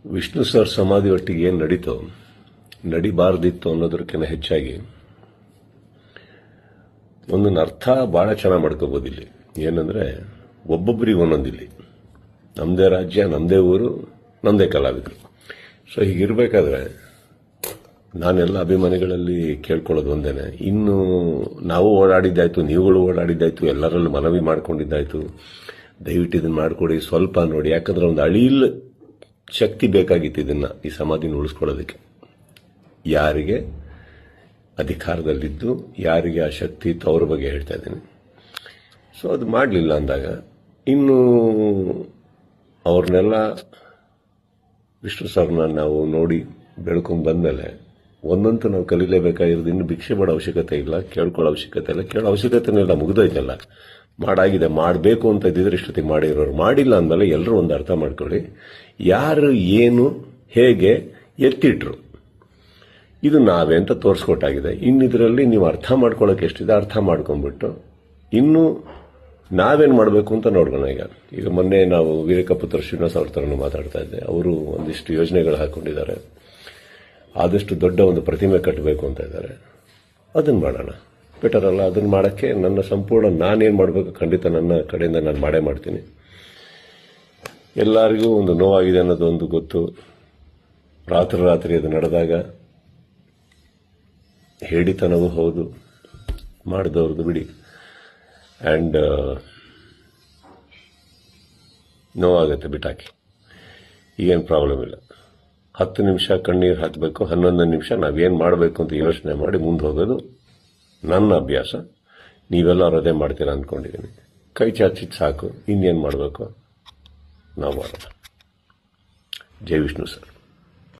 Vishnu sir ಸಮಾಧಿ ಒಟ್ಟಿಗೆ ಏನು ನಡೀತೋ ನಡಿಬಾರ್ದಿತ್ತು ಅನ್ನೋದಕ್ಕಿಂತ ಹೆಚ್ಚಾಗಿ ಒಂದೊಂದು ಅರ್ಥ ಭಾಳ ಚೆನ್ನಾಗಿ ಮಾಡ್ಕೋಬೋದು ಇಲ್ಲಿ. ಏನಂದರೆ ಒಬ್ಬೊಬ್ಬರಿಗೆ ಒಂದೊಂದಿಲ್ಲಿ ನಮ್ಮದೇ ರಾಜ್ಯ, ನಮ್ಮದೇ ಊರು, ನಮ್ಮದೇ ಕಲಾವಿದರು. ಸೊ ಹೀಗಿರಬೇಕಾದ್ರೆ ನಾನೆಲ್ಲ ಅಭಿಮಾನಿಗಳಲ್ಲಿ ಕೇಳ್ಕೊಳ್ಳೋದು ಒಂದೇನೆ, ಇನ್ನು ನಾವು ಓಡಾಡಿದ್ದಾಯ್ತು, ನೀವುಗಳು ಓಡಾಡಿದ್ದಾಯ್ತು, ಎಲ್ಲರಲ್ಲೂ ಮನವಿ ಮಾಡ್ಕೊಂಡಿದ್ದಾಯ್ತು, ದಯವಿಟ್ಟು ಇದನ್ನು ಮಾಡಿಕೊಡಿ, ಸ್ವಲ್ಪ ನೋಡಿ. ಯಾಕಂದ್ರೆ ಒಂದು ಅಳಿಲ್ ಶಕ್ತಿ ಬೇಕಾಗಿತ್ತು ಇದನ್ನು, ಈ ಸಮಾಧಿನ ಉಳಿಸ್ಕೊಳ್ಳೋದಕ್ಕೆ. ಯಾರಿಗೆ ಅಧಿಕಾರದಲ್ಲಿದ್ದು ಯಾರಿಗೆ ಆ ಶಕ್ತಿ ಇತ್ತು ಅವ್ರ ಬಗ್ಗೆ ಹೇಳ್ತಾ ಇದ್ದೀನಿ. ಸೊ ಅದು ಮಾಡಲಿಲ್ಲ ಅಂದಾಗ ಇನ್ನು ಅವ್ರನ್ನೆಲ್ಲ ವಿಷ್ಣು ಸರ್ನ ನಾವು ನೋಡಿ ಬೆಳ್ಕೊಂಡು ಬಂದಮೇಲೆ ಒಂದಂತೂ ನಾವು ಕಲೀಲೇಬೇಕಾಗಿರೋದು, ಇನ್ನು ಭಿಕ್ಷೆ ಮಾಡೋ ಅವಶ್ಯಕತೆ ಇಲ್ಲ, ಕೇಳ್ಕೊಳ್ಳೋ ಅವಶ್ಯಕತೆ ಇಲ್ಲ, ಕೇಳೋ ಅವಶ್ಯಕತೆನೇ ಇಲ್ಲ, ಮುಗಿದೋಯ್ತಲ್ಲ. ಮಾಡಾಗಿದೆ, ಮಾಡಬೇಕು ಅಂತ ಇದ್ದಿದ್ರೆ ಇಷ್ಟೊತ್ತಿಗೆ ಮಾಡಿರೋರು. ಮಾಡಿಲ್ಲ ಅಂದಮೇಲೆ ಎಲ್ಲರೂ ಒಂದು ಅರ್ಥ ಮಾಡ್ಕೊಳ್ಳಿ, ಯಾರು ಏನು ಹೇಗೆ ಎತ್ತಿಟ್ರು ಇದು ನಾವೇ ಅಂತ ತೋರಿಸ್ಕೊಟ್ಟಾಗಿದೆ. ಇನ್ನಿದರಲ್ಲಿ ನೀವು ಅರ್ಥ ಮಾಡ್ಕೊಳ್ಳೋಕೆ ಎಷ್ಟಿದೆ ಅರ್ಥ ಮಾಡ್ಕೊಂಡ್ಬಿಟ್ಟು ಇನ್ನು ನಾವೇನು ಮಾಡಬೇಕು ಅಂತ ನೋಡ್ಕೋಣ. ಈಗ ಮೊನ್ನೆ ನಾವು ವೀರಕಪುತ್ರ ಶ್ರೀನಿವಾಸ ಅವ್ರ ಥರನೂ ಮಾತಾಡ್ತಾ ಇದ್ದೆ. ಅವರು ಒಂದಿಷ್ಟು ಯೋಜನೆಗಳು ಹಾಕೊಂಡಿದ್ದಾರೆ, ಆದಷ್ಟು ದೊಡ್ಡ ಒಂದು ಪ್ರತಿಮೆ ಕಟ್ಟಬೇಕು ಅಂತ ಇದ್ದಾರೆ. ಅದನ್ನು ಮಾಡೋಣ, ಬೆಟರ್ ಅಲ್ಲ? ಅದನ್ನು ಮಾಡೋಕ್ಕೆ ನನ್ನ ಸಂಪೂರ್ಣ ನಾನೇನು ಮಾಡಬೇಕು ಖಂಡಿತ ನನ್ನ ಕಡೆಯಿಂದ ನಾನು ಮಾಡೇ ಮಾಡ್ತೀನಿ. ಎಲ್ಲರಿಗೂ ಒಂದು ನೋವಾಗಿದೆ ಅನ್ನೋದೊಂದು ಗೊತ್ತು. ರಾತ್ರಿ ಅದು ನಡೆದಾಗ ಹೇಳಿತನವೂ ಹೌದು, ಮಾಡಿದವ್ರದ್ದು ಬಿಡಿ. ಆ್ಯಂಡ್ ನೋವಾಗುತ್ತೆ, ಬಿಟ್ಟಾಕಿ, ಈಗೇನು ಪ್ರಾಬ್ಲಮ್ ಇಲ್ಲ. 10 ನಿಮಿಷ ಕಣ್ಣೀರು ಹಾಕಬೇಕು, 11 ನಿಮಿಷ ನಾವೇನು ಮಾಡಬೇಕು ಅಂತ ಯೋಚನೆ ಮಾಡಿ ಮುಂದೆ ಹೋಗೋದು ನನ್ನ ಅಭ್ಯಾಸ. ನೀವೆಲ್ಲರೂ ಅದೇ ಮಾಡ್ತೀರಾ ಅಂದ್ಕೊಂಡಿದ್ದೀನಿ. ಕೈ ಚಾಚಿದ್ದು ಸಾಕು, ಇನ್ನೇನು ಮಾಡಬೇಕು ನಾವು ಮಾಡೋಣ. ಜೈ ವಿಷ್ಣು ಸರ್.